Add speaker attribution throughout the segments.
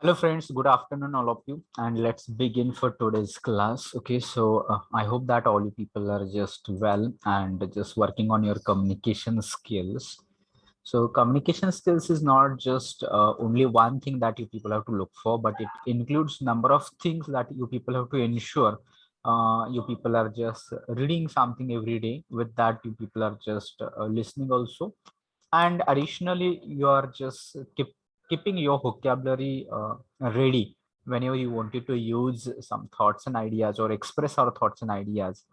Speaker 1: Hello friends, good afternoon all of you, and let's begin for today's class. Okay, so I hope that all you people are just well and just working on your communication skills. So communication skills is not just only one thing that you people have to look for, but it includes number of things that you people have to ensure. You people are just reading something every day. With that, you people are just listening also, and additionally you are just keeping your vocabulary ready whenever you wanted to use some thoughts and ideas or express our thoughts and ideas.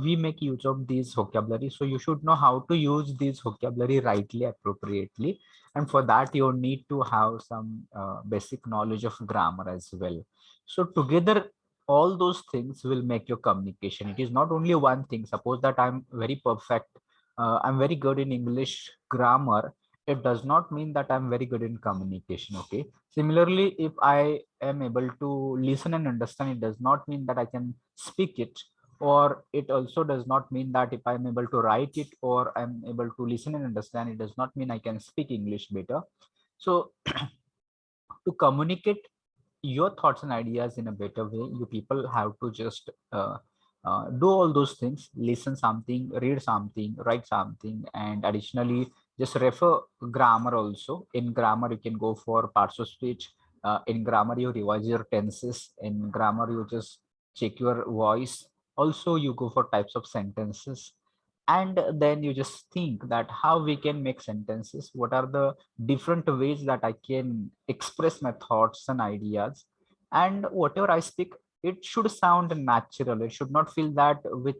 Speaker 1: We make use of these vocabulary, so you should know how to use this vocabulary rightly, appropriately, and for that you need to have some basic knowledge of grammar as well. So together all those things will make your communication. It is not only one thing. Suppose that I'm very perfect, I'm very good in English grammar, it does not mean that I'm very good in communication. Okay. Similarly, if I am able to listen and understand, it does not mean that I can speak it, or it also does not mean that if I'm able to write it or I'm able to listen and understand, it does not mean I can speak English better. So to communicate your thoughts and ideas in a better way, you people have to just do all those things: listen something, read something, write something, and additionally just refer grammar. Also in grammar you can go for parts of speech. In grammar you revise your tenses. In grammar you just check your voice. Also you go for types of sentences, and then you just think that how we can make sentences, what are the different ways that I can express my thoughts and ideas, and whatever I speak, it should sound natural. It should not feel that with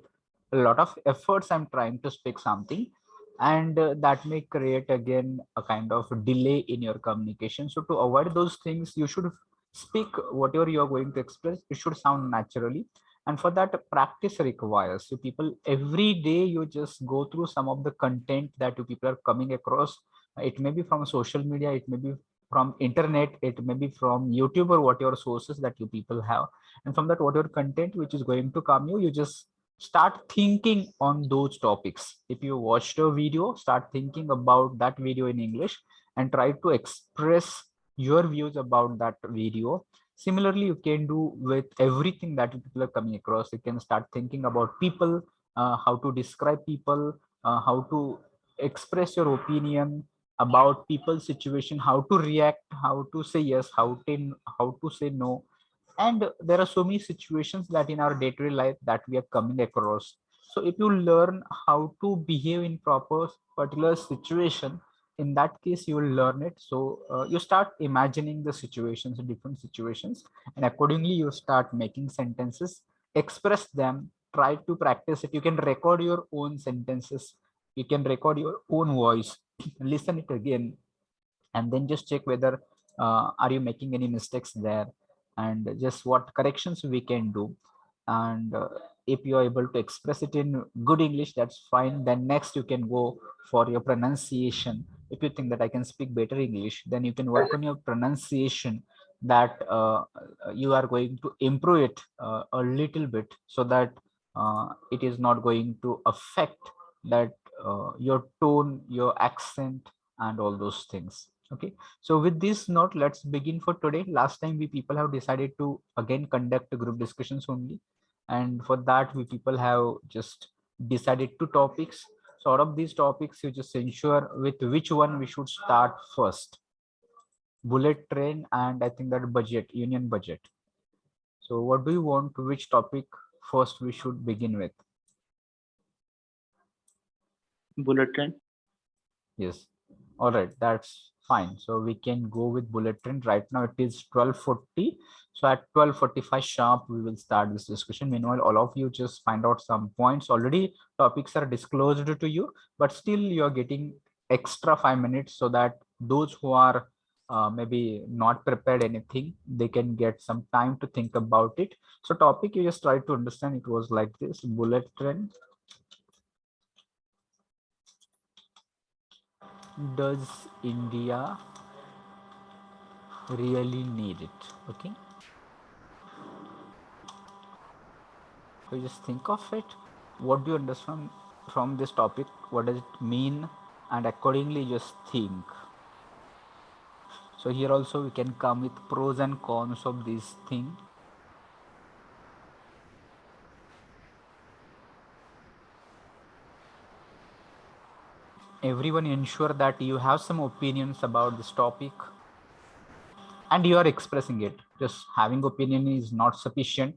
Speaker 1: a lot of efforts I'm trying to speak something, and that may create again a kind of delay in your communication. So to avoid those things, you should speak whatever you are going to express. It should sound naturally, and for that practice requires. So people, every day you just go through some of the content that you people are coming across. It may be from social media, it may be from internet, it may be from YouTube, or whatever sources that you people have, and from that whatever content which is going to come, you just start thinking on those topics. If you watched a video, start thinking about that video in English and try to express your views about that video. Similarly you can do with everything that people are coming across. You can start thinking about people, how to describe people, how to express your opinion about people's situation, how to react, how to say yes, how to say no. And there are so many situations that in our day-to-day life that we are coming across. So if you learn how to behave in proper particular situation, in that case you will learn it. So you start imagining the situations, different situations, and accordingly you start making sentences, express them, try to practice it. You can record your own sentences, you can record your own voice, listen it again, and then just check whether are you making any mistakes there, and just what corrections we can do. And if you are able to express it in good English, that's fine. Then next you can go for your pronunciation. If you think that I can speak better English, then you can work on your pronunciation, that you are going to improve it a little bit, so that it is not going to affect that your tone, your accent, and all those things. Okay, so with this note, let's begin for today. Last time we people have decided to again conduct group discussions only, and for that we people have just decided two topics. So out of these topics, you just ensure with which one we should start first: bullet train, and I think that budget, union budget. So what do you want? Which topic first we should begin with?
Speaker 2: Bullet train.
Speaker 1: Yes. All right, that's fine. So we can go with bullet train. Right now it is 12:40. So at 12:45 sharp, we will start this discussion. Meanwhile, all of you just find out some points. Already topics are disclosed to you, but still you're getting extra 5 minutes, so that those who are maybe not prepared anything, they can get some time to think about it. So topic, you just try to understand, it was like this: bullet train. Does India really need it? Okay, so just think of it. What do you understand from this topic? What does it mean? And accordingly just think. So here also we can come with pros and cons of this thing. Everyone ensure that you have some opinions about this topic and you are expressing it. Just having opinion is not sufficient.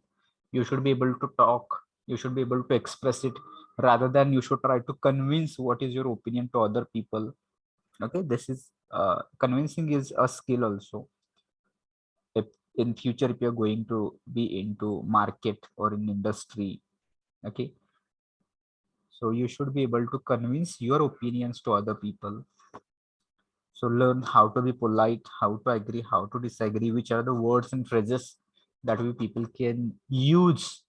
Speaker 1: You should be able to talk, you should be able to express it, rather than you should try to convince what is your opinion to other people. Okay, this is convincing is a skill also. If in future, if you're going to be into market or in industry, okay, so you should be able to convince your opinions to other people. So learn how to be polite, how to agree, how to disagree, which are the words and phrases that we people can use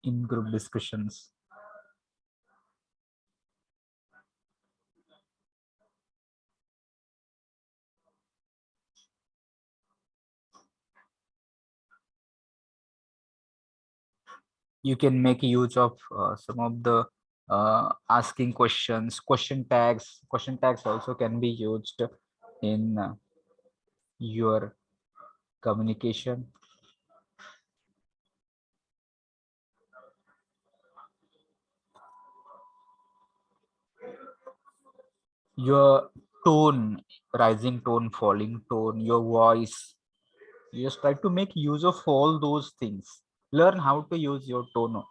Speaker 1: in group discussions. You can make use of some of the asking questions, question tags also can be used in your communication. Your tone, rising tone, falling tone, your voice, you just try to make use of all those things. Learn how to use your tone,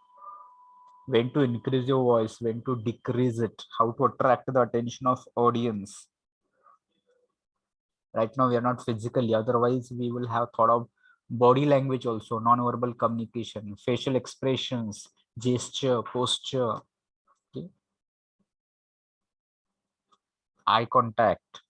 Speaker 1: when to increase your voice, when to decrease it, how to attract the attention of audience. Right now we are not physically, otherwise we will have thought of body language also, non-verbal communication, facial expressions, gesture, posture, okay? Eye contact.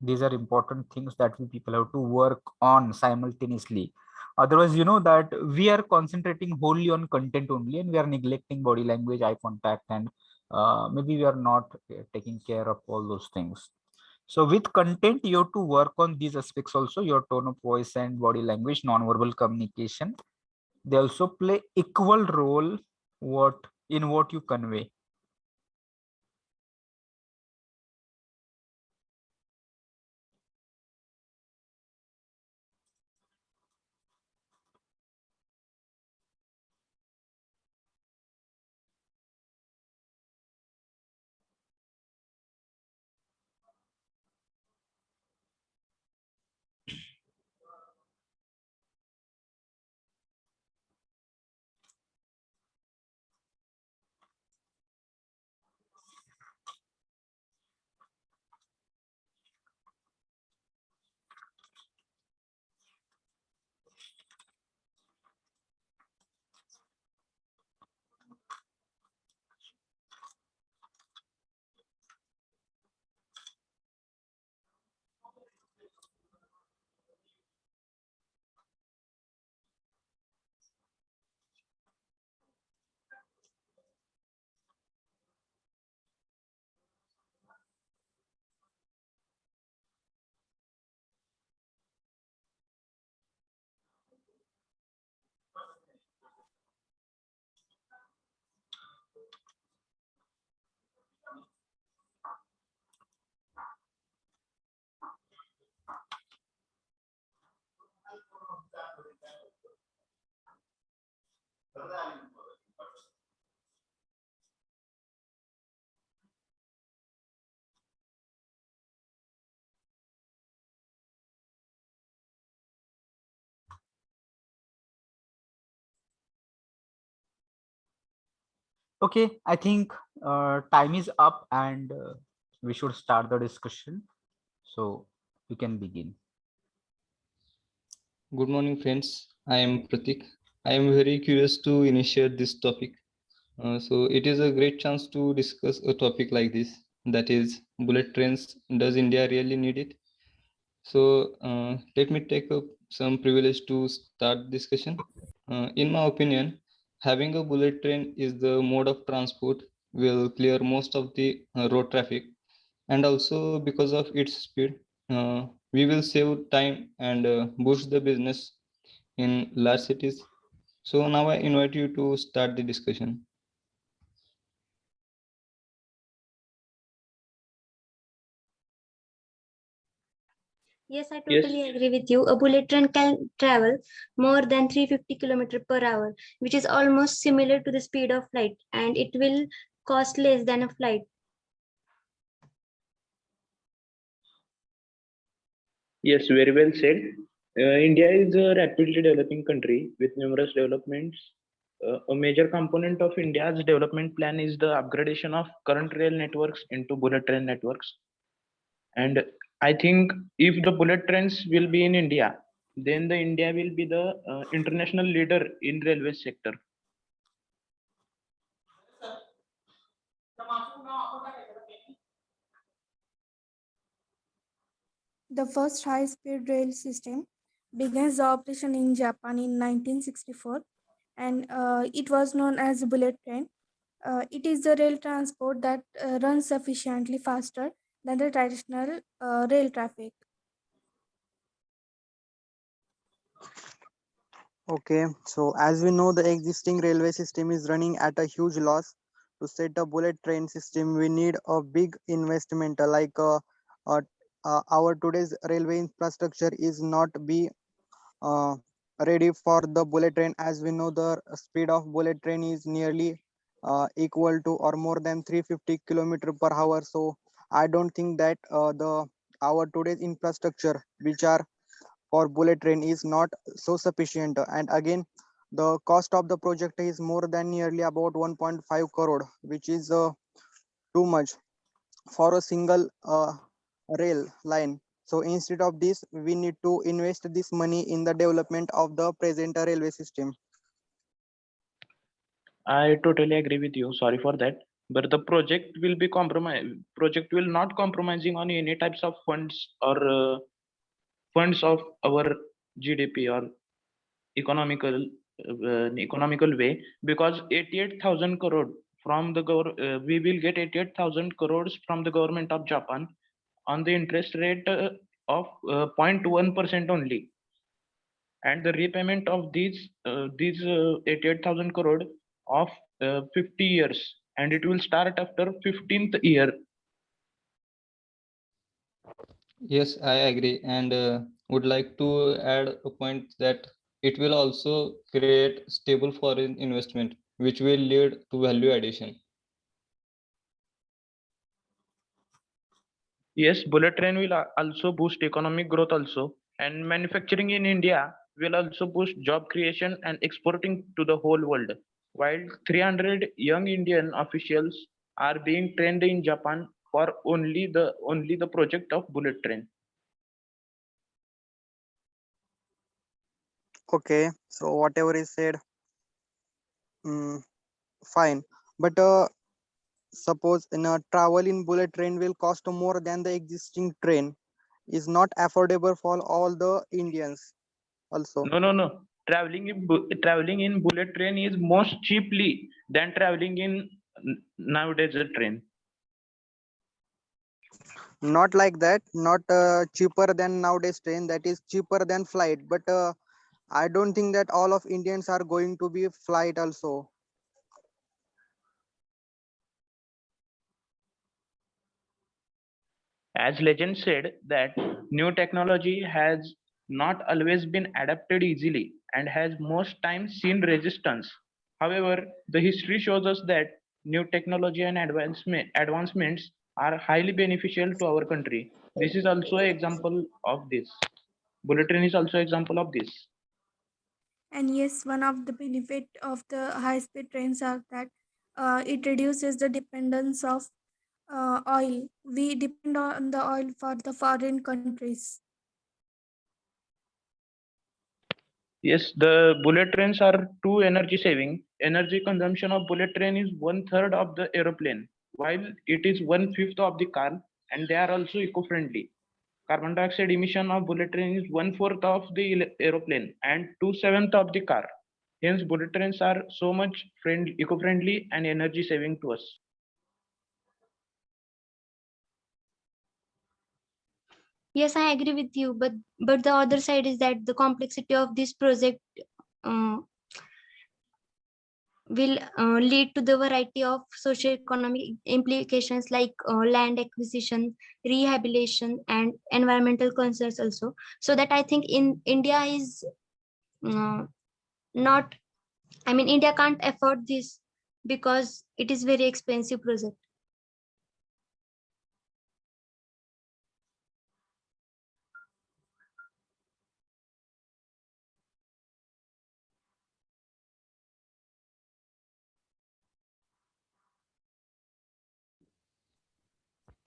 Speaker 1: These are important things that we people have to work on simultaneously. Otherwise, you know that we are concentrating wholly on content only and we are neglecting body language, eye contact, and maybe we are not taking care of all those things. So with content, you have to work on these aspects also, your tone of voice and body language, non-verbal communication. They also play equal role what you convey. Okay, I think time is up and we should start the discussion. So we can begin.
Speaker 3: Good morning, friends. I am Pratik. I am very curious to initiate this topic. So it is a great chance to discuss a topic like this. That is, bullet trains. Does India really need it? So let me take up some privilege to start discussion. In my opinion, having a bullet train is the mode of transport will clear most of the road traffic, and also because of its speed, we will save time and boost the business in large cities. So now I invite you to start the discussion.
Speaker 4: Yes, I
Speaker 2: Yes.
Speaker 4: totally agree with you. A bullet train can travel more than 350 km per hour, which is almost similar to the speed of light, and it will cost less than a flight.
Speaker 2: Yes, very well said. India is a rapidly developing country with numerous developments. A major component of India's development plan is the upgradation of current rail networks into bullet train networks. And I think if the bullet trains will be in India, then the India will be the international leader in railway sector.
Speaker 5: The first high-speed rail system began the operation in Japan in 1964, and it was known as bullet train. It is the rail transport that runs sufficiently faster than the traditional rail traffic.
Speaker 6: Okay, so as we know, the existing railway system is running at a huge loss. To set a bullet train system, we need a big investment. Uh, our today's railway infrastructure is not be uh, ready for the bullet train. As we know, the speed of bullet train is nearly equal to or more than 350 kilometer per hour. So I don't think that the our today's infrastructure, which are for bullet train, is not so sufficient. And again, the cost of the project is more than nearly about 1.5 crore, which is too much for a single rail line. So instead of this, we need to invest this money in the development of the present railway system.
Speaker 2: I totally agree with you. Sorry for that. But the project will be compromise. Project will not compromising on any types of funds or funds of our GDP or economical way, because 88,000 crore from the we will get 88,000 crores from the government of Japan on the interest rate of 0.1% only, and the repayment of these 88,000 crore of 50 years, and it will start after 15th year.
Speaker 3: Yes, I agree, and would like to add a point that it will also create stable foreign investment, which will lead to value addition.
Speaker 2: Yes, bullet train will also boost economic growth also, and manufacturing in India will also boost job creation and exporting to the whole world. While 300 young Indian officials are being trained in Japan for only the project of bullet train.
Speaker 6: Okay, so whatever is said, mm, fine. But suppose in a travel in bullet train will cost more than the existing train, is not affordable for all the Indians also.
Speaker 2: No. Traveling in bullet train is most cheaply than traveling in nowadays train.
Speaker 6: Not like that, not cheaper than nowadays train, that is cheaper than flight. But I don't think that all of Indians are going to be flight also.
Speaker 2: As legend said that new technology has not always been adapted easily and has most times seen resistance. However, the history shows us that new technology and advancements are highly beneficial to our country. This is also an example of this. Bullet train is also example of this.
Speaker 5: And yes, one of the benefit of the high-speed trains are that it reduces the dependence of oil. We depend on the oil for the foreign countries.
Speaker 2: Yes, the bullet trains are too energy saving. Energy consumption of bullet train is 1/3 of the aeroplane, while it is 1/5 of the car, and they are also eco-friendly. Carbon dioxide emission of bullet train is 1/4 of the aeroplane and 2/7 of the car. Hence, bullet trains are so much eco-friendly and energy saving to us.
Speaker 4: Yes, I agree with you, but the other side is that the complexity of this project uh, will lead to the variety of socio-economic implications like land acquisition, rehabilitation, and environmental concerns also. So that I think in India is uh, not, I mean, India can't afford this because it is very expensive project.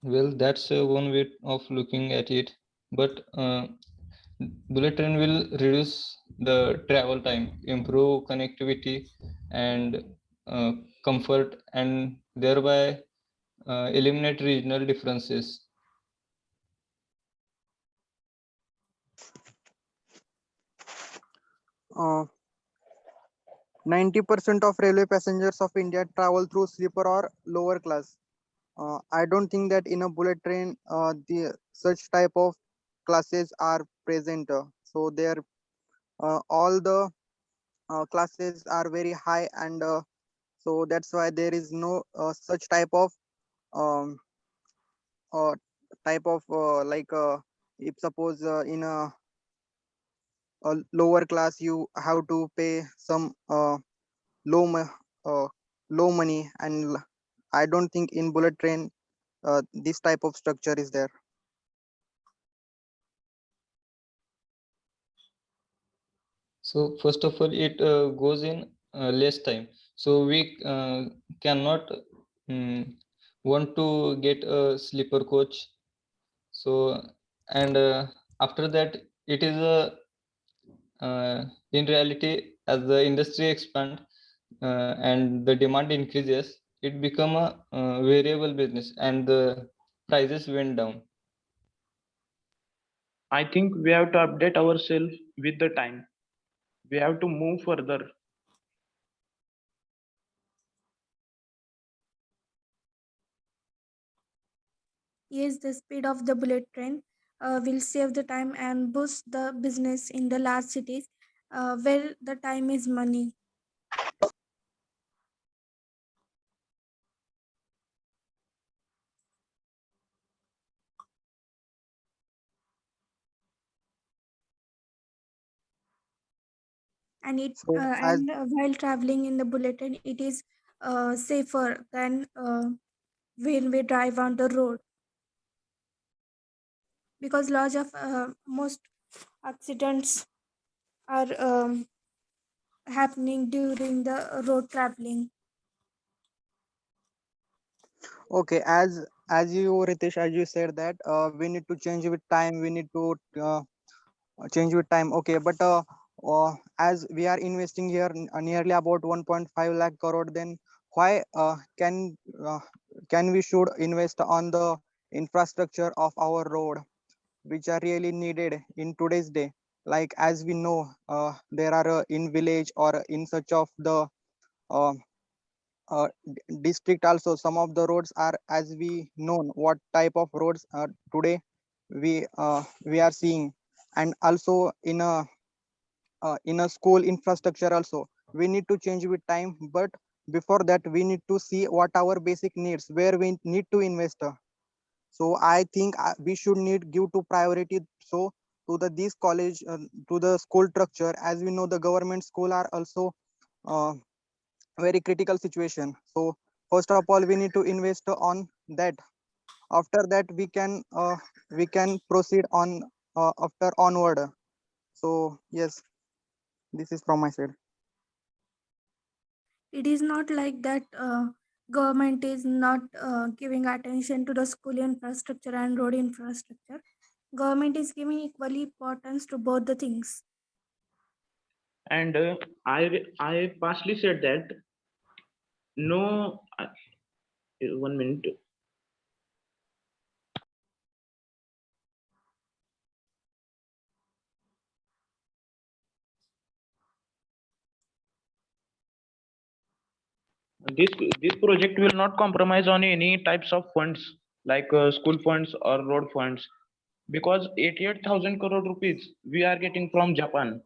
Speaker 3: Well, that's one way of looking at it, but bullet train will reduce the travel time, improve connectivity and uh, comfort, and thereby eliminate regional differences.
Speaker 6: 90% of railway passengers of India travel through sleeper or lower class. I don't think that in a bullet train, the such type of classes are present. So there, all the classes are very high, and so that's why there is no such um, uh, type of if suppose in a lower class you have to pay some low mo- uh, low money, and I don't think in bullet train this type of structure is there.
Speaker 3: So first of all, it goes in less time. So we cannot want to get a sleeper coach. So and after that, it is a in reality, as the industry expand and the demand increases, it become a variable business, and the prices went down.
Speaker 2: I think we have to update ourselves with the time. We have to move further.
Speaker 5: Yes, the speed of the bullet train will save the time and boost the business in the large cities where the time is money. And
Speaker 6: So as
Speaker 5: while traveling in the bullet train, it is safer than when we drive on the road, because large of most accidents are happening during the road traveling.
Speaker 6: okay, as you Ritesh, as you said that we need to change with time, we need to change with time. Okay, but as we are investing here nearly about 1.5 lakh crore, then why uh, can we should invest on the infrastructure of our road, which are really needed in today's day? Like as we know, there are in village or in such of the uh, district also, some of the roads are as we known what type of roads today we are seeing. And also in a school infrastructure also we need to change with time, but before that we need to see what our basic needs, where we need to invest. So I think we should need give to priority so to the this college, to the school structure. As we know, the government school are also uh, very critical situation. So first of all we need to invest on that. After that we can proceed on after onward. So yes, this is from my side.
Speaker 5: It is not like that government is not giving attention to the school infrastructure and road infrastructure. Government is giving equally importance to both the things.
Speaker 2: And I partially said that no. 1 minute. This this project will not compromise on any types of funds like school funds or road funds, because 88,000 crore rupees we are getting from Japan.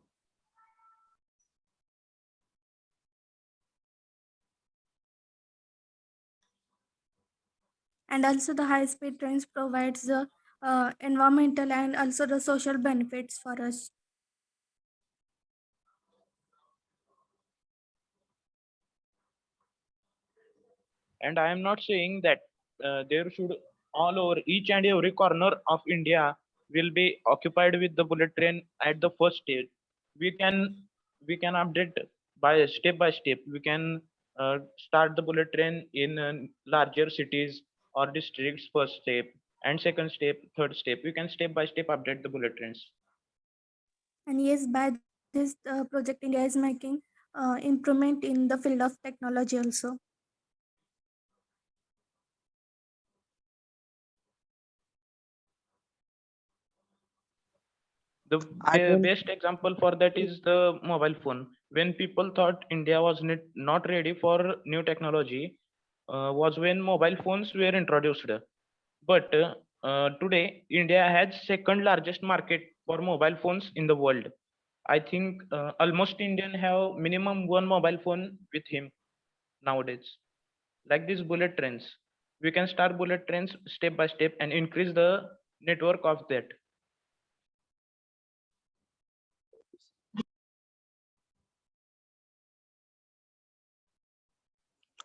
Speaker 5: And also the high speed trains provides the environmental and also the social benefits for us.
Speaker 2: And I am not saying that there should all over each and every corner of India will be occupied with the bullet train at the first stage. We can we can update by step. We can start the bullet train in larger cities or districts first step, and second step, third step. We can step by step update the bullet trains.
Speaker 5: And yes, by this project, India is making improvement in the field of technology also.
Speaker 2: The
Speaker 6: I don't.
Speaker 2: best example for that is the mobile phone. When people thought India was not ready for new technology, was when mobile phones were introduced. But today, India has second largest market for mobile phones in the world. I think almost Indian have minimum one mobile phone with him nowadays. Like these bullet trains, we can start bullet trains step by step and increase the network of that.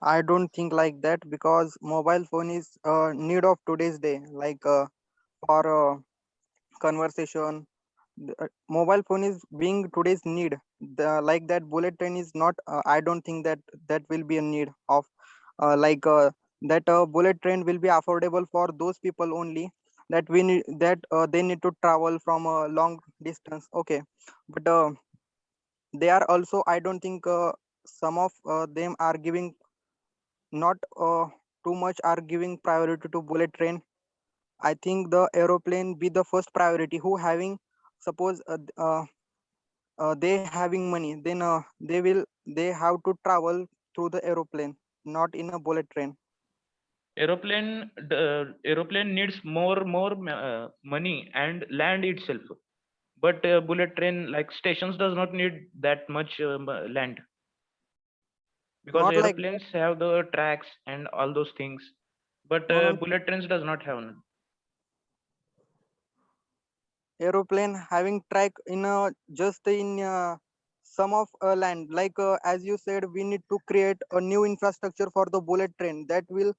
Speaker 6: I don't think like that because mobile phone is need of today's day. Like for conversation, mobile phone is being today's need. Like that bullet train is not. I don't think that that will be a need of like that bullet train will be affordable for those people only that we need that they need to travel from a long distance. Okay, but they are also. I don't think some of them are giving not too much are giving priority to bullet train. I think the aeroplane be the first priority. Who having suppose they having money, then they have to travel through the aeroplane, not in a bullet train.
Speaker 2: Aeroplane needs more money and land itself, but bullet train like stations does not need that much land, because
Speaker 6: Not like that.
Speaker 2: aeroplanes have the tracks and all those things, but
Speaker 6: No, no,
Speaker 2: bullet trains does not have none.
Speaker 6: aeroplane having track in just in some of land. Like as you said, we need to create a new infrastructure for the bullet train. That will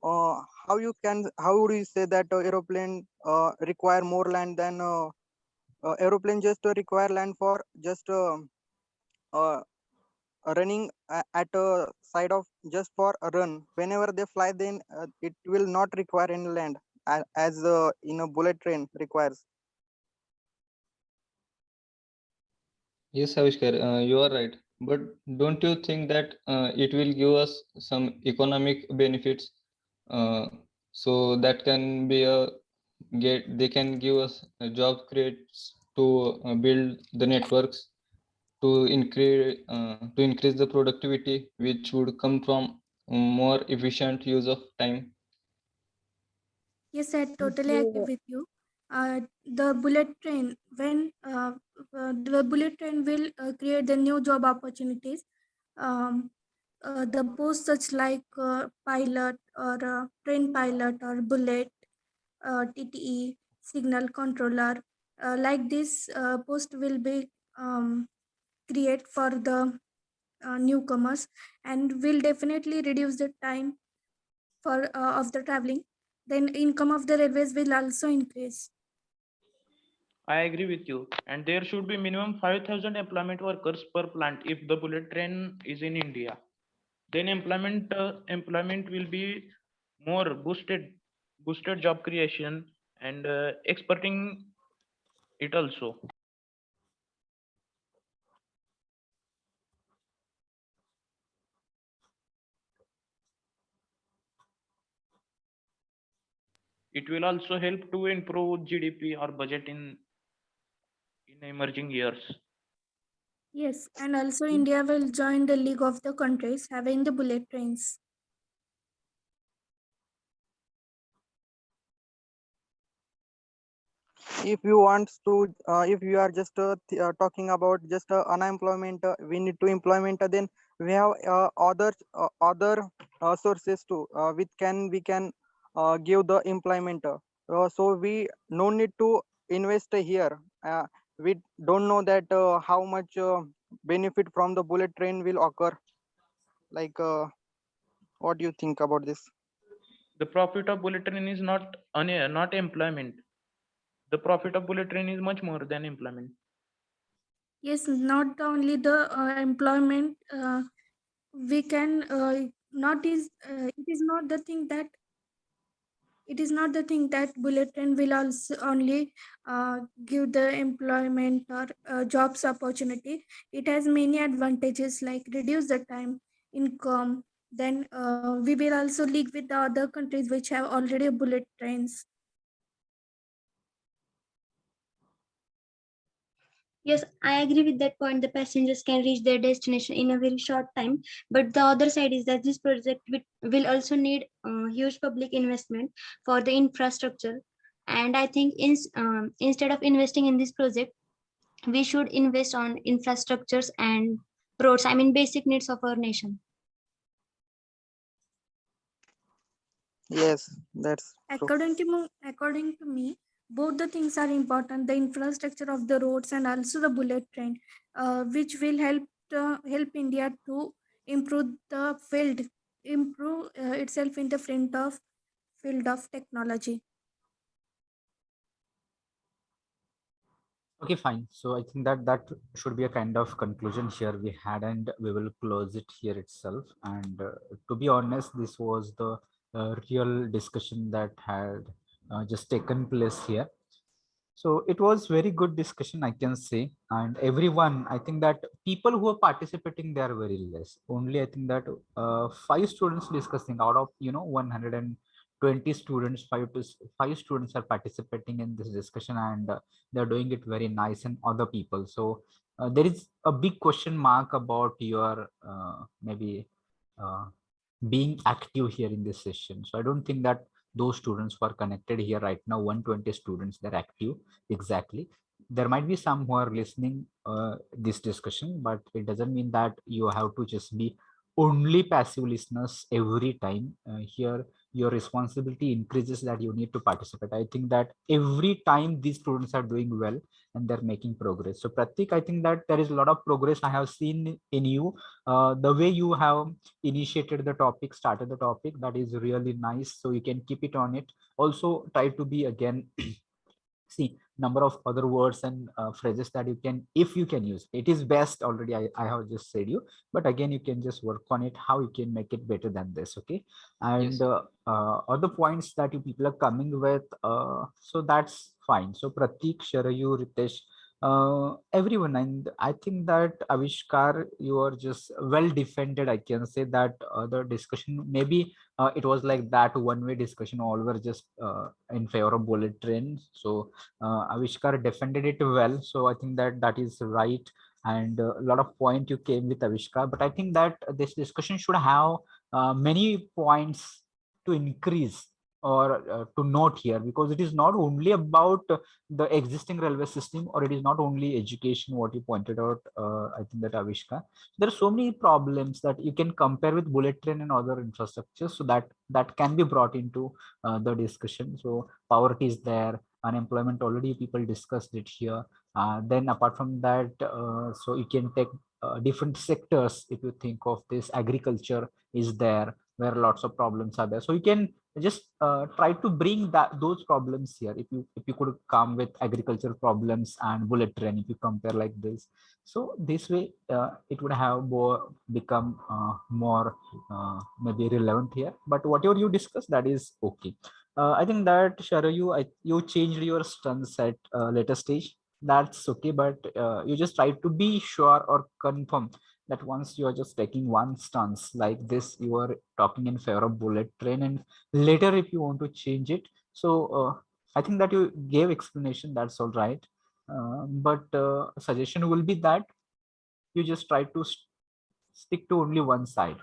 Speaker 6: how would you say that aeroplane require more land than aeroplane just require land for just uh, running at a side of just for a run. Whenever they fly, then it will not require any land as in a bullet train requires.
Speaker 3: Yes, Avishkar, you are right. But don't you think that it will give us some economic benefits? So that can be a they can give us job creates to build the networks to increase the productivity, which would come from more efficient use of time.
Speaker 5: Yes, I totally agree with you. The bullet train, when the bullet train will create the new job opportunities. Um, the posts such like pilot or train pilot or bullet, TTE, signal controller, like this post will be create for the newcomers and will definitely reduce the time for of the traveling. Then income of the railways will also increase.
Speaker 2: I agree with you, and there should be minimum 5,000 employment workers per plant if the bullet train is in India. Then employment will be more boosted job creation and exporting it also. It will also help to improve GDP or budget in emerging years.
Speaker 5: Yes, and also India will join the league of the countries having the bullet trains.
Speaker 6: If you want to if you are just talking about just unemployment, we need to employment, then we have other sources too, which can we can give the employment. So we no need to invest here. We don't know that how much benefit from the bullet train will occur. Like, what do you think about this?
Speaker 2: The profit of bullet train is not employment. The profit of bullet train is much more than employment.
Speaker 5: Yes, not only the employment, we can not is it is not the thing that bullet train will also only give the employment or jobs opportunity. It has many advantages like reduce the time, income. Then we will also link with the other countries which have already bullet trains.
Speaker 4: Yes, I agree with that point. The passengers can reach their destination in a very short time. But the other side is that this project will also need huge public investment for the infrastructure. And I think instead of investing in this project, we should invest on infrastructures and roads. I mean, basic needs of our nation.
Speaker 6: Yes, that's true.
Speaker 5: According to me, both the things are important: the infrastructure of the roads and also the bullet train, which will help India to improve itself in the field of technology.
Speaker 1: Okay, fine. So I think that that should be a kind of conclusion here we had, and we will close it here itself. And to be honest, this was the real discussion that had just taken place here. So it was very good discussion, I can say. And everyone, I think that people who are participating, they are very less. Only I think that 5 students discussing out of 120 students, five students are participating in this discussion, and they're doing it very nice, and other people. So there is a big question mark about your maybe uh, being active here in this session. So I don't think that those students who are connected here right now, 120 students, they're active exactly. There might be some who are listening this discussion, but it doesn't mean that you have to just be only passive listeners every time. Here your responsibility increases, that you need to participate. I think that every time these students are doing well and they're making progress. So Pratik, I think that there is a lot of progress I have seen in you. The way you have initiated the topic, started the topic, that is really nice. So you can keep it on it. Also try to be again see number of other words and phrases that you can, if you can use it, is best already. I have just said you, but again you can just work on it, how you can make it better than this. Okay. And
Speaker 3: Yes.
Speaker 1: other points that you people are coming with, so that's fine. So Pratik, Sharayu, Ritesh, everyone, and I think that Avishkar, you are just well defended. I can say that the discussion, maybe it was like that one-way discussion, all were just in favor of bullet train. So Avishkar defended it well. So I think that that is right. And a lot of point you came with, Avishkar, but I think that this discussion should have many points to increase or to note here, because it is not only about the existing railway system, or it is not only education, what you pointed out. I think that Avishkar, there are so many problems that you can compare with bullet train and other infrastructure, so that that can be brought into the discussion. So poverty is there, unemployment, already people discussed it here. Then apart from that, so you can take different sectors. If you think of this, agriculture is there, where lots of problems are there. So you can just try to bring that those problems here. If you could come with agricultural problems and bullet train, if you compare like this, so this way it would have more become more maybe relevant here. But whatever you discuss, that is okay. I think that Sharayu, you changed your stance at later stage. That's okay, but you just try to be sure or confirm that once you are just taking one stance like this, you are talking in favor of bullet train, and later if you want to change it, so I think that you gave explanation, that's all right. But suggestion will be that you just try to stick to only one side.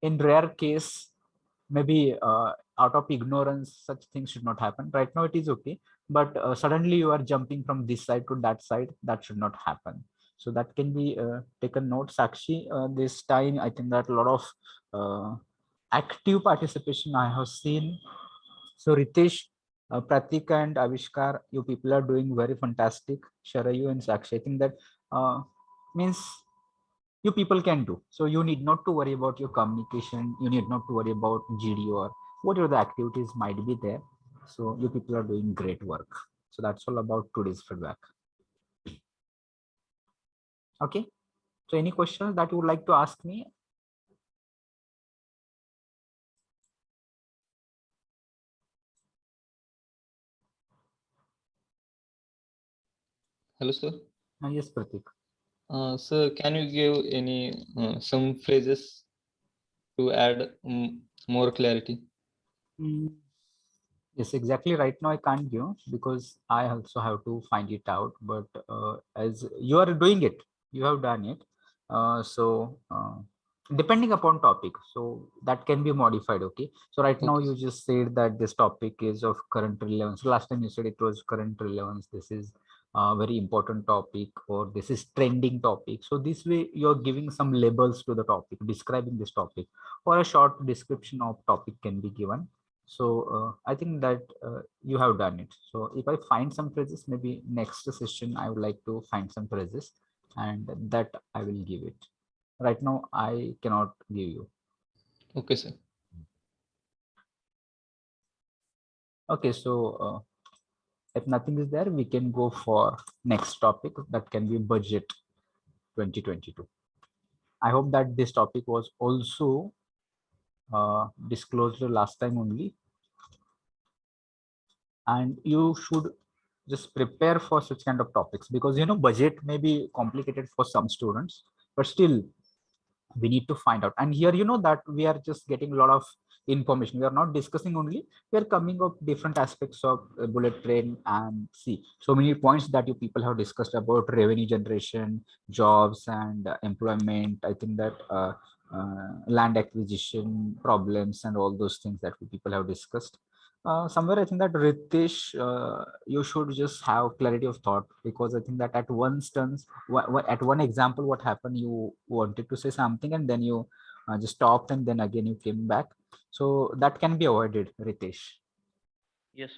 Speaker 1: In rare case, maybe out of ignorance, such things should not happen. Right now it is okay, but suddenly you are jumping from this side to that side, that should not happen. So that can be taken note. Sakshi, this time I think that a lot of active participation I have seen. So Ritesh, Pratik and Avishkar, you people are doing very fantastic. Sharayu and Sakshi, I think that means you people can do. So you need not to worry about your communication. You need not to worry about GD or whatever the activities might be there. So you people are doing great work. So that's all about today's feedback. Okay. So any questions that you would like to ask me?
Speaker 3: Hello, sir.
Speaker 1: Yes, Pratik.
Speaker 3: Sir, can you give any some phrases to add more clarity?
Speaker 1: Yes, exactly. Right now, I can't give because I also have to find it out. But as you are doing it, you have done it. Depending upon topic, so that can be modified. Okay. So right now,
Speaker 3: Okay,
Speaker 1: you just said that this topic is of current relevance. Last time you said it was current relevance. This is a very important topic, or this is trending topic. So this way, you're giving some labels to the topic, describing this topic, or a short description of topic can be given. So I think that you have done it. So if I find some phrases, maybe next session I would like to find some phrases, and that I will give it. Right now I cannot give you.
Speaker 3: okay, sir.
Speaker 1: Okay, so if nothing is there, we can go for next topic, that can be budget 2022. I hope that this topic was also disclosed last time only, and you should just prepare for such kind of topics, because budget may be complicated for some students, but still we need to find out. And here that we are just getting a lot of information. We are not discussing only, we are coming up different aspects of bullet train, and see so many points that you people have discussed about revenue generation, jobs, and employment. I think that land acquisition problems and all those things that we people have discussed. Somewhere I think that Ritesh, you should just have clarity of thought, because I think that at one instance, at one example, what happened, you wanted to say something and then you just stopped, and then again you came back. So that can be avoided, Ritesh.
Speaker 2: Yes.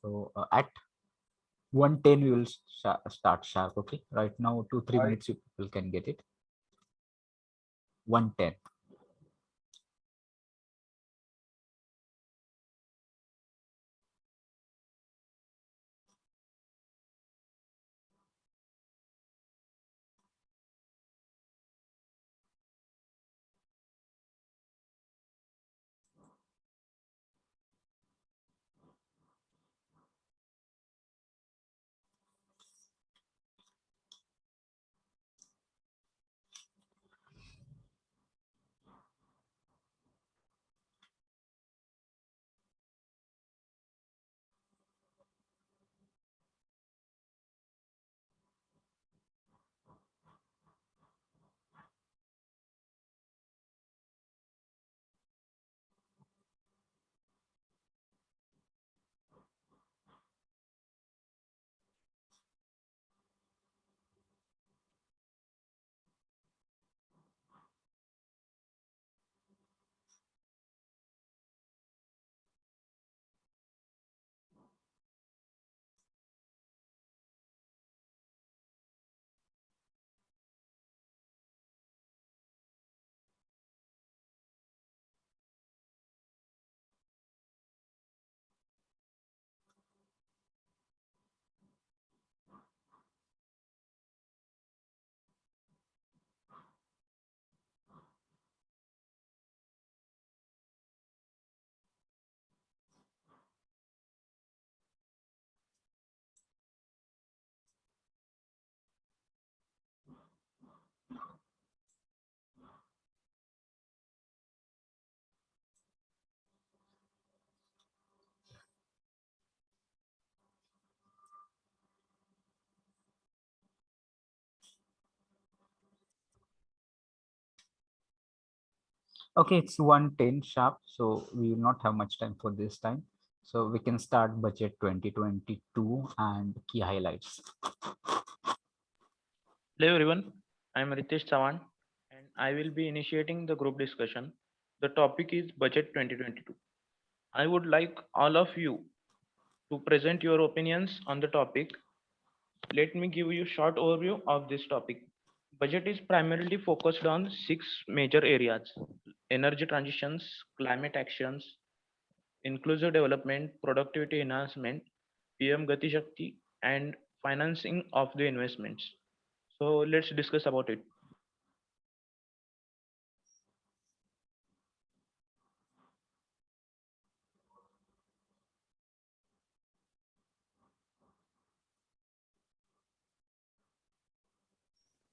Speaker 1: So at 1:10 we will start sharp. Okay, right now 2-3 minutes you people can get it. 1:10. Okay, it's 1:10 sharp, so we will not have much time for this time. So we can start budget 2022 and key highlights.
Speaker 2: Hello everyone, I am Ritesh Chavan and I will be initiating the group discussion. The topic is Budget 2022. I would like all of you to present your opinions on the topic. Let me give you a short overview of this topic. Budget is primarily focused on six major areas: energy transitions, climate actions, inclusive development, productivity enhancement, PM Gati Shakti, and financing of the investments. So let's discuss about it.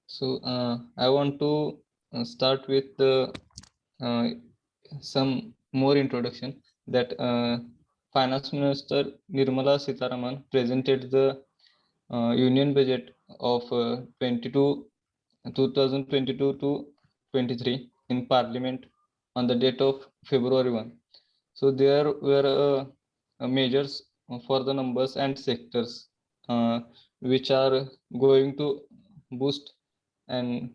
Speaker 3: So I want to start with uh, some more introduction that Finance Minister Nirmala Sitharaman presented the Union Budget of 2022 to 23 in Parliament on the date of February 1. So there were measures for the numbers and sectors which are going to boost and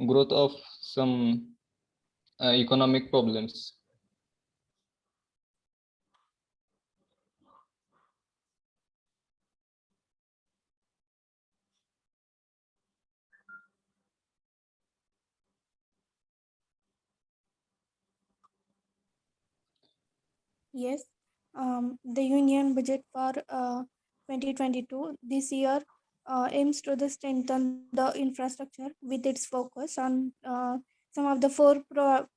Speaker 3: growth of some economic problems.
Speaker 5: Yes, the union budget for 2022 this year aims to strengthen the infrastructure with its focus on some of the four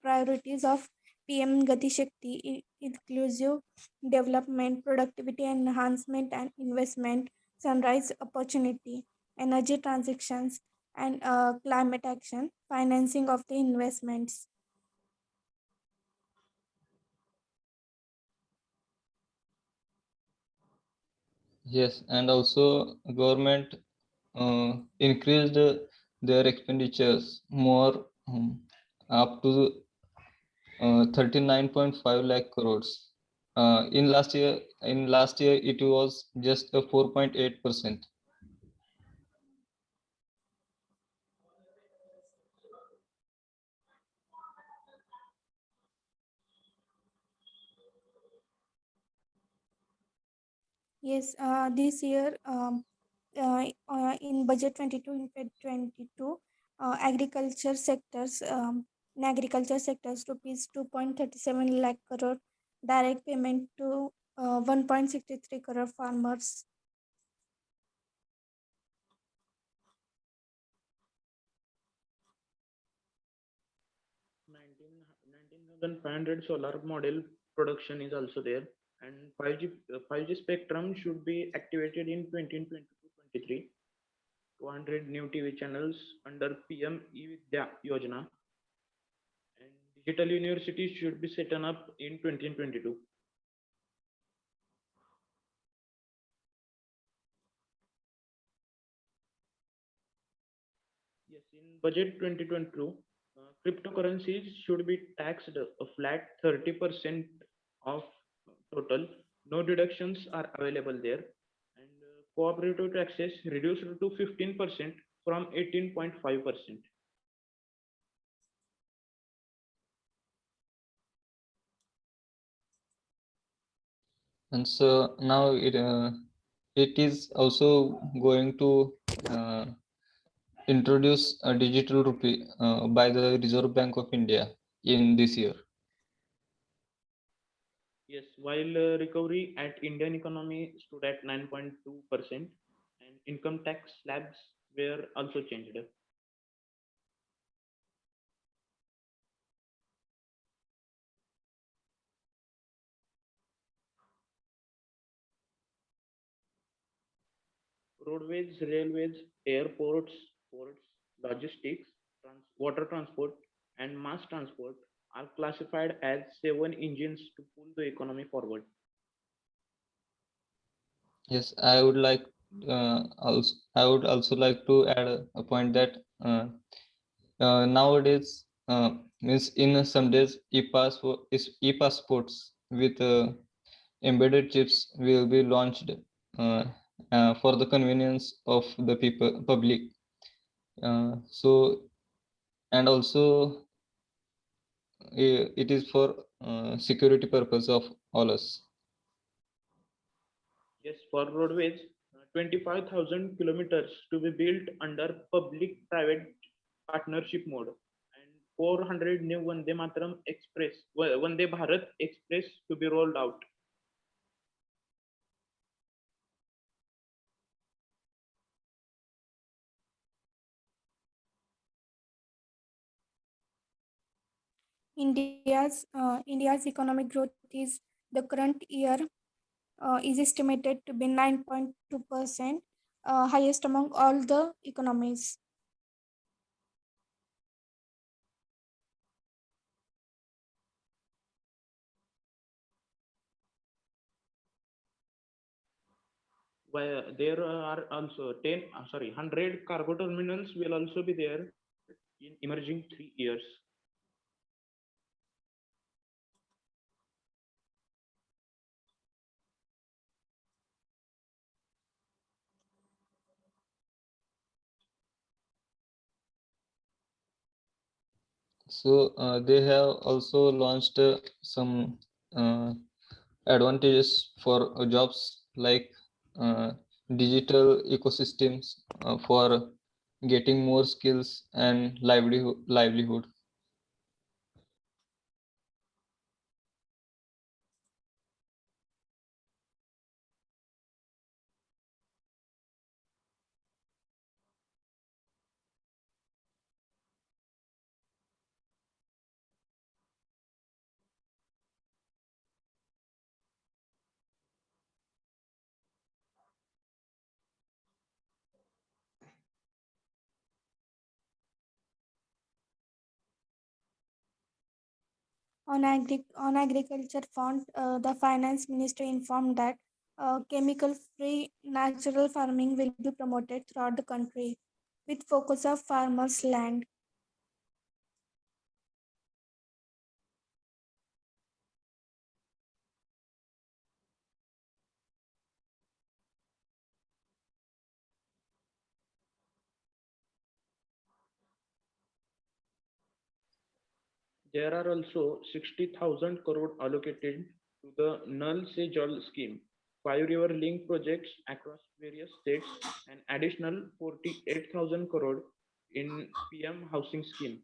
Speaker 5: priorities of PM Gati Shakti: inclusive development, productivity enhancement and investment, sunrise opportunity, energy transactions, and climate action, financing of the investments.
Speaker 3: Yes, and also government increased their expenditures more up to 39.5 lakh crores. In last year it was just a 4.8%.
Speaker 5: Yes, this year in budget 22 in 22, agriculture sectors in agriculture sectors rupees 2.37 lakh crore, direct payment to 1.63 crore farmers.
Speaker 2: 19,500 solar model production is also there, and 5G spectrum should be activated in 2022-23. 200 new TV channels under PM E-Vidya Yojana, and digital universities should be set up in 2022. Yes, in budget 2022, cryptocurrencies should be taxed a flat 30% of total. No deductions are available there. And cooperative taxes reduced to 15% from 18.5%.
Speaker 3: And so now it is also going to uh, introduce a digital rupee by the Reserve Bank of India in this year.
Speaker 2: Yes, while recovery at Indian economy stood at 9.2%, and income tax slabs were also changed. Roadways, railways, airports, ports, logistics, water transport, and mass transport are classified as seven engines to pull the economy forward.
Speaker 3: Yes, I would also like to add a point that nowadays means in some days e-passports with embedded chips will be launched uh, for the convenience of the people public. So and also it is for security purpose of all us.
Speaker 2: Yes, for roadways, 25,000 kilometers to be built under public-private partnership mode, and 400 new Vande Bharat Express to be rolled out.
Speaker 5: India's economic growth is the current year is estimated to be 9.2%, highest among all the economies.
Speaker 2: Where there are also 100 cargo terminals will also be there in emerging 3 years.
Speaker 3: So they have also launched some advantages for jobs like digital ecosystems for getting more skills and livelihood.
Speaker 5: On agriculture front, the finance minister informed that chemical-free natural farming will be promoted throughout the country with focus of farmers' land.
Speaker 2: There are also 60,000 crore allocated to the Nal Se Jal scheme, 5 river link projects across various states, and additional 48,000 crore in PM housing scheme.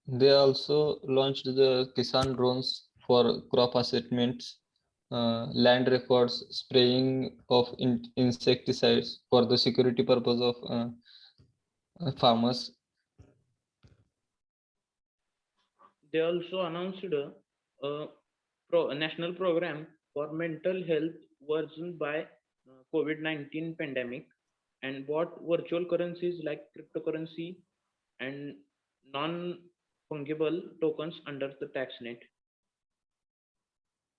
Speaker 3: They also launched the Kisan drones for crop assessments, land records, spraying of insecticides for the security purpose of farmers.
Speaker 2: They also announced a national program for mental health worsened by COVID-19 pandemic, and bought virtual currencies like cryptocurrency and non-fungible tokens under the tax net.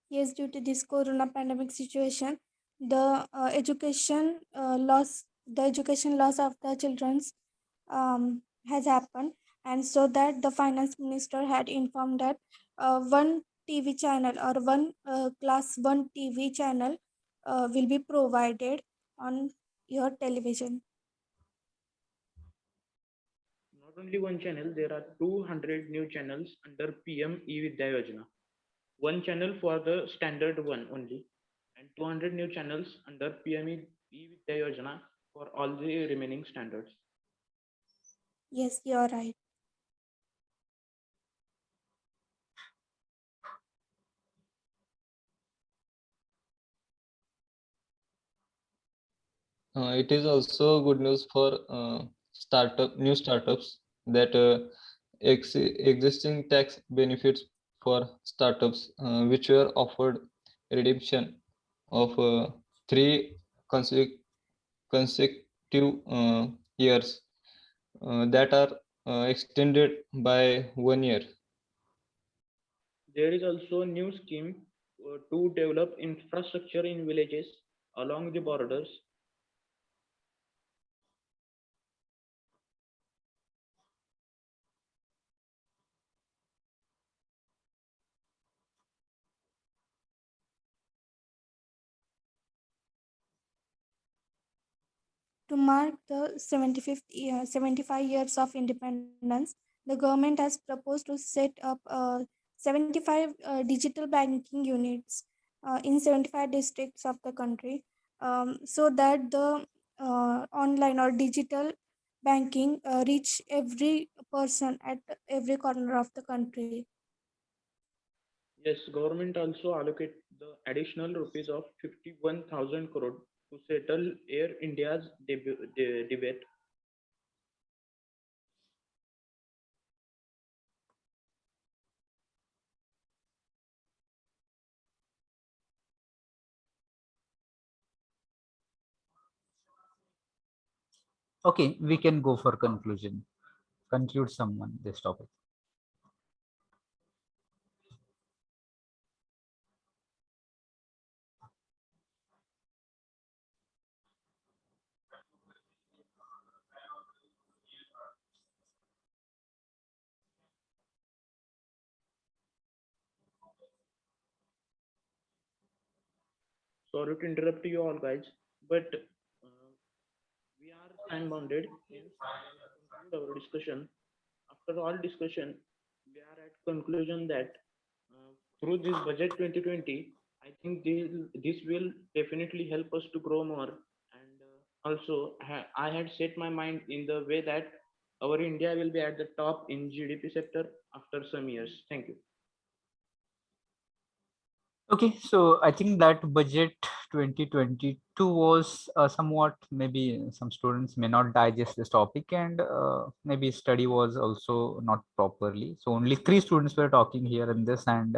Speaker 5: Yes, due to this corona pandemic situation, the education loss of the children's has happened, and so that the finance minister had informed that one TV channel or one class one TV channel will be provided on your television.
Speaker 2: Not only one channel, there are 200 new channels under PM E-Vidya Yojana. One channel for the standard one only, and 200 new channels under PM E-Vidya Yojana for all the remaining standards.
Speaker 5: Yes, you're right.
Speaker 3: It is also good news for new startups that existing tax benefits for startups which were offered redemption of 3 consecutive years that are extended by 1 year.
Speaker 2: There is also a new scheme to develop infrastructure in villages along the borders.
Speaker 5: To mark the 75 years of independence, the government has proposed to set up 75 digital banking units in 75 districts of the country, so that the online or digital banking reach every person at every corner of the country.
Speaker 2: Yes, government also allocate the additional rupees of 51,000 crore to settle Air India's debate.
Speaker 1: Okay, we can go for conclusion. Conclude someone this topic.
Speaker 2: Sorry to interrupt you all, guys, but we are time bounded. Hence, we have to conclude our discussion. After all discussion, we are at conclusion that through this budget 2020, I think this will definitely help us to grow more. And also, I had set my mind in the way that our India will be at the top in GDP sector after some years. Thank you.
Speaker 1: Okay, so I think that budget 2022 was somewhat, maybe some students may not digest this topic, and maybe study was also not properly. So only 3 students were talking here in this, and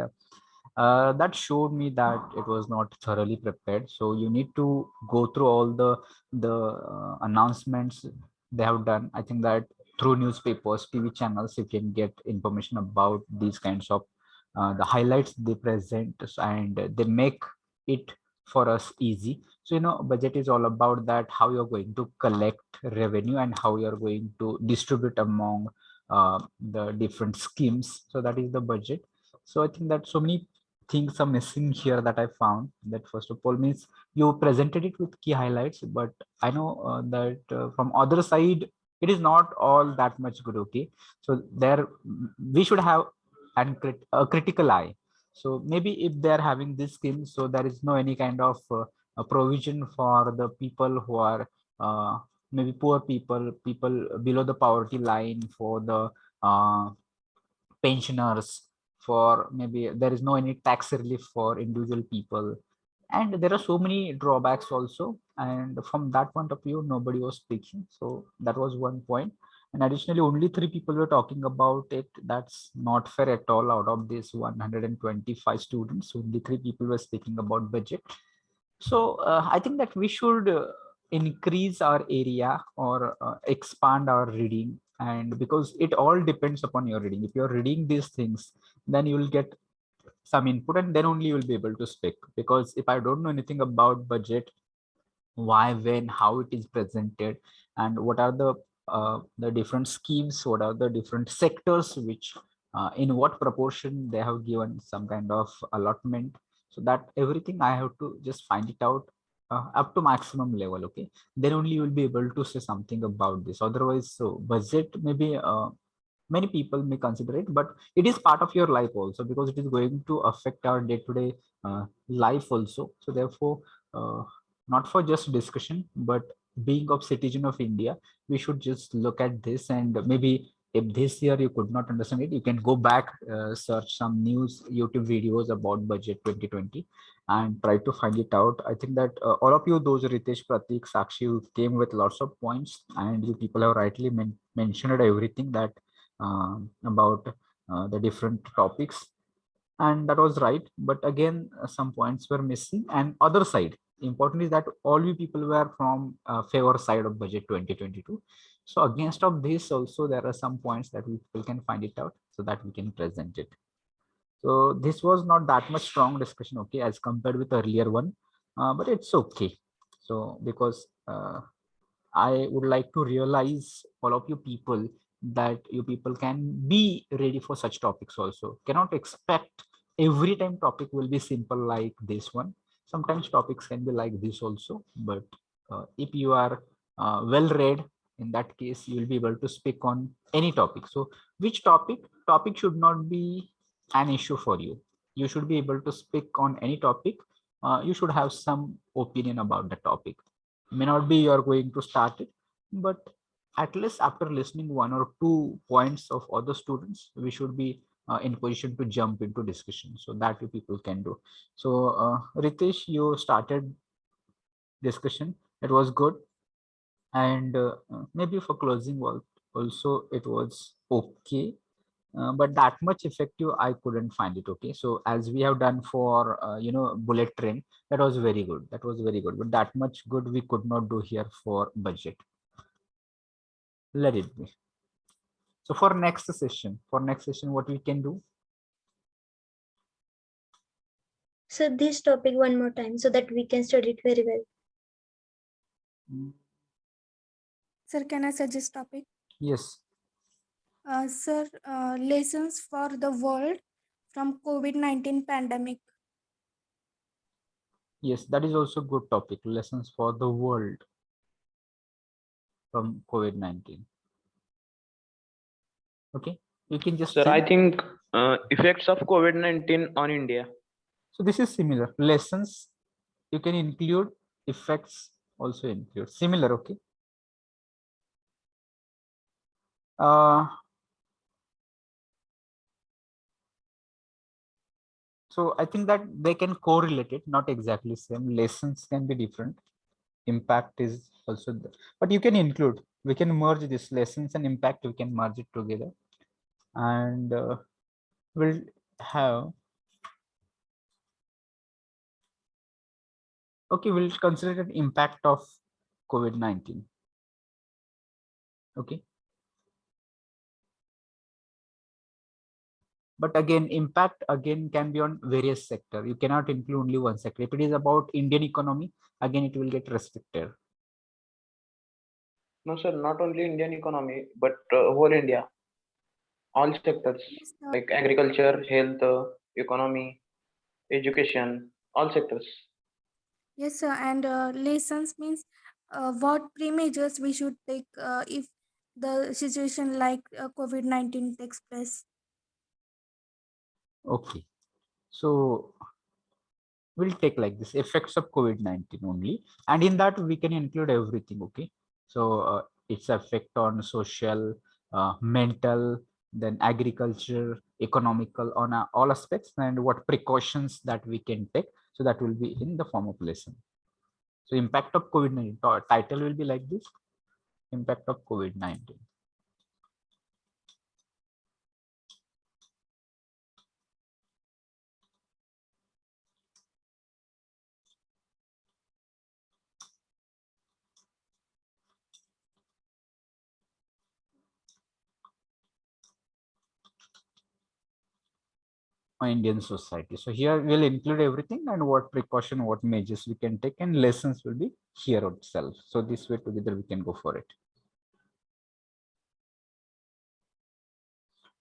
Speaker 1: that showed me that it was not thoroughly prepared. So you need to go through all the announcements they have done. I think that through newspapers, TV channels, you can get information about these kinds of the highlights they present, and they make it for us easy. So budget is all about that, how you're going to collect revenue and how you're going to distribute among the different schemes. So that is the budget. So I think that so many things are missing here that I found. That first of all means you presented it with key highlights, but I know that from other side it is not all that much good. Okay, so there we should have a critical eye. So maybe if they are having this scheme, so there is no any kind of a provision for the people who are maybe poor people, people below the poverty line, for the uh, pensioners, for maybe there is no any tax relief for individual people, and there are so many drawbacks also, and from that point of view nobody was speaking. So that was one point. And additionally, only 3 people were talking about it. That's not fair at all. Out of this 125 students, only 3 people were speaking about budget. So I think that we should increase our area, or expand our reading, and because it all depends upon your reading. If you're reading these things, then you will get some input, and then only you will be able to speak. Because if I don't know anything about budget, why, when, how it is presented, and what are the different schemes, what are the different sectors, which in what proportion they have given some kind of allotment, so that everything I have to just find it out up to maximum level. Okay, then only you will be able to say something about this. Otherwise, so budget maybe many people may consider it, but it is part of your life also, because it is going to affect our day-to-day life also. So therefore, uh, not for just discussion, but being of citizen of India, we should just look at this. And maybe if this year you could not understand it, you can go back, search some news YouTube videos about budget 2020 and try to find it out. I think that all of you, those Ritesh, Pratik, Sakshi, you came with lots of points, and you people have rightly mentioned everything that about the different topics, and that was right. But again, some points were missing. And other side, important is that all you people were from favor side of budget 2022. So against of this also, there are some points that we people can find it out, so that we can present it. So this was not that much strong discussion, okay, as compared with earlier one, but it's okay. So because I would like to realize all of you people that you people can be ready for such topics also. Cannot expect every time topic will be simple like this one. Sometimes topics can be like this also, but if you are well read, in that case you will be able to speak on any topic. So which topic should not be an issue for you. You should be able to speak on any topic. You should have some opinion about the topic. May not be you are going to start it, but at least after listening 1 or 2 points of other students, we should be in position to jump into discussion. So that you people can do. So Ritesh, you started discussion. It was good, and maybe for closing work also it was okay, but that much effective I couldn't find it. Okay, so as we have done for bullet train, that was very good, but that much good we could not do here for budget. Let it be. So for next session, what we can do?
Speaker 4: So this topic one more time so that we can study it very well.
Speaker 5: Sir, can I suggest topic?
Speaker 1: Yes.
Speaker 5: Sir, lessons for the world from COVID-19 pandemic.
Speaker 1: Yes, that is also good topic. Lessons for the world from COVID-19. Okay, you can just
Speaker 2: Sir, I
Speaker 1: think.
Speaker 2: think effects of COVID-19 on India.
Speaker 1: So this is similar. Lessons you can include, effects also include. Similar, okay. So I think that they can correlate it, not exactly same. Lessons can be different. Impact is also there. But you can include. We can merge this lessons and impact. We can merge it together, and we'll have. Okay, we'll consider the impact of COVID-19. Okay. But again, impact again can be on various sector. You cannot include only one sector. If it is about Indian economy, again it will get restricted.
Speaker 2: No, sir, not only Indian economy, but whole India. All sectors
Speaker 5: Yes, sir.
Speaker 2: like agriculture, health, economy, education, all sectors.
Speaker 5: Yes, sir. And lessons means what pre-measures we should take if the situation like COVID-19 takes place.
Speaker 1: Okay, so we'll take like this effects of COVID-19 only, and in that we can include everything. Okay, so its effect on social, mental, then agriculture, economical, on all aspects, and what precautions that we can take. So that will be in the form of lesson. So impact of COVID-19 title will be like this: impact of COVID-19. Indian society. So here we'll include everything and what precaution, what measures we can take, and lessons will be here itself. So this way together we can go for it.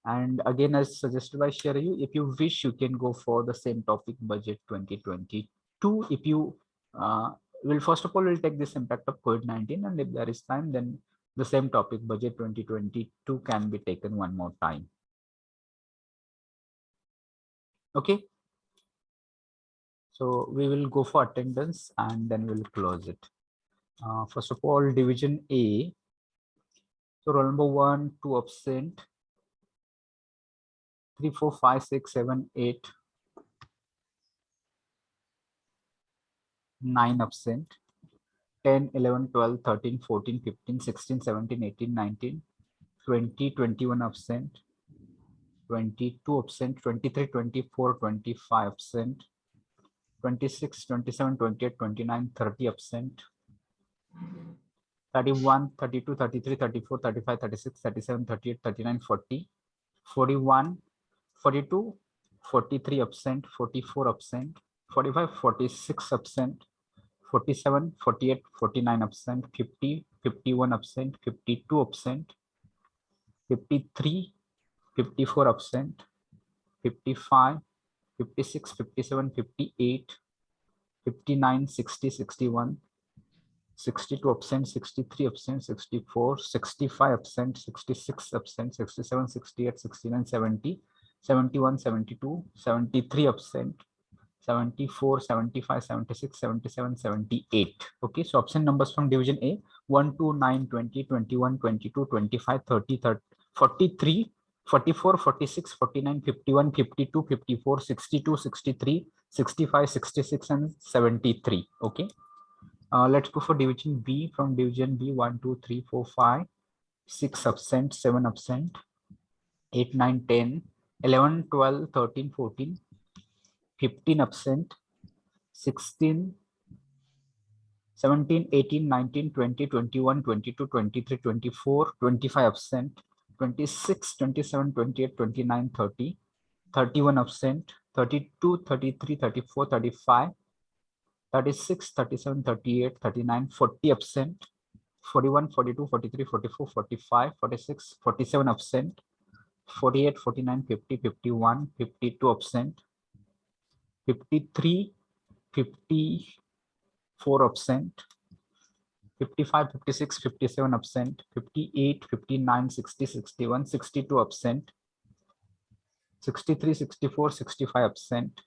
Speaker 1: And again, as suggested by Sharayu, if you wish, you can go for the same topic, budget 2022. If you will, first of all, we'll take this impact of COVID-19, and if there is time, then the same topic, budget 2022, can be taken one more time. Okay. So we will go for attendance and then we'll close it. First of all, division A. So roll number 1, 2 absent, 3, 4, 5, 6, 7, 8, 9 absent, 10, 11, 12, 13, 14, 15, 16, 17, 18, 19, 20, 21 absent, 22 absent, 23, 24, 25 absent, 26, 27, 28, 29, 30 absent, 31, 32, 33, 34, 35, 36, 37, 38, 39, 40, 41, 42, 43 absent, 44 absent, 45, 46 absent, 47, 48, 49 absent, 50, 51 absent, 52 absent, 53, 54 absent, 55, 56, 57, 58, 59, 60, 61, 62 absent, 63 absent, 64, 65 absent, 66 absent, 67, 68, 69, 70, 71, 72, 73 absent, 74, 75, 76, 77, 78. Okay, so absent numbers from division A: 1, 2, 9, 20, 21, 22, 25, 30, 30 43, 44, 46, 49, 51, 52, 54, 62, 63, 65, 66, and 73. Okay. Let's go for division B. From division B: 1, 2, 3, 4, 5, 6 absent, 7 absent, 8, 9, 10, 11, 12, 13, 14, 15 absent, 16, 17, 18, 19, 20, 21, 22, 23, 24, 25 absent, 26, 27, 28, 29, 30, 31 absent, 32, 33, 34, 35, 36, 37, 38, 39, 40 absent, 41, 42, 43, 44, 45, 46, 47 absent, 48, 49, 50, 51, 52 absent, 53, 54 absent, 55, 56, 57 absent, 58, 59, 60, 61, 62 absent, 63, 64, 65 absent,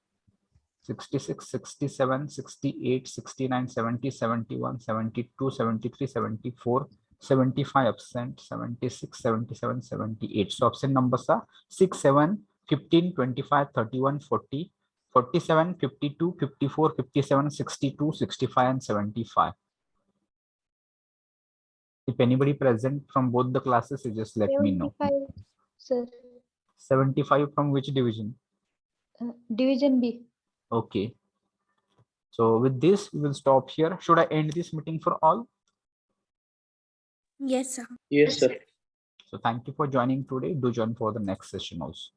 Speaker 1: 66, 67, 68, 69, 70, 71, 72, 73, 74, 75 absent, 76, 77, 78. So absent numbers are 6, 7, 15, 25, 31, 40, 47, 52, 54, 57, 62, 65, and 75. If anybody present from both the classes, you just let me know.
Speaker 7: 75, sir.
Speaker 1: 75 from which division?
Speaker 7: Division B.
Speaker 1: Okay. So with this, we will stop here. Should I end this meeting for all?
Speaker 5: Yes, sir.
Speaker 2: Yes, sir.
Speaker 1: So thank you for joining today. Do join for the next session also.